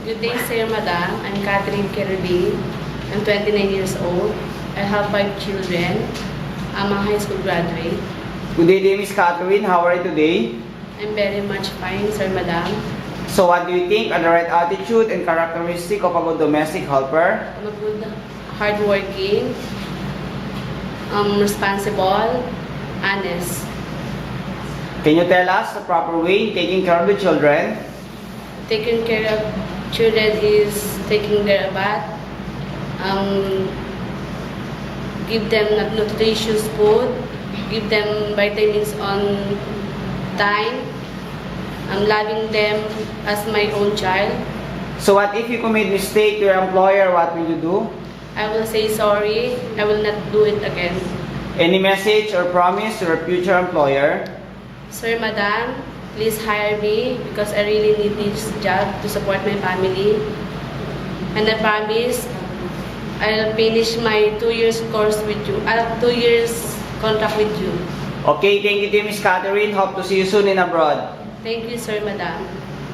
Good day, sir, madam. I'm Catherine Kirby. I'm 29 years old. I have 5 children. I'm a high school graduate. Good day, Miss Catherine. How are you today? I'm very much fine, sir, madam. So what do you think are the right attitude and characteristic of a good domestic helper? I'm a good, hardworking, responsible, honest. Can you tell us the proper way in taking care of the children? Taking care of children is taking their bath, give them nutritious food, give them vitamins on time, loving them as my own child. So what if you commit mistake to your employer, what will you do? I will say sorry. I will not do it again. Any message or promise to your future employer? Sir, madam, please hire me because I really need this job to support my family. And I promise I'll finish my 2 years course with you. 2 years contract with you. Okay, thank you, Miss Catherine. Hope to see you soon in abroad. Thank you, sir, madam.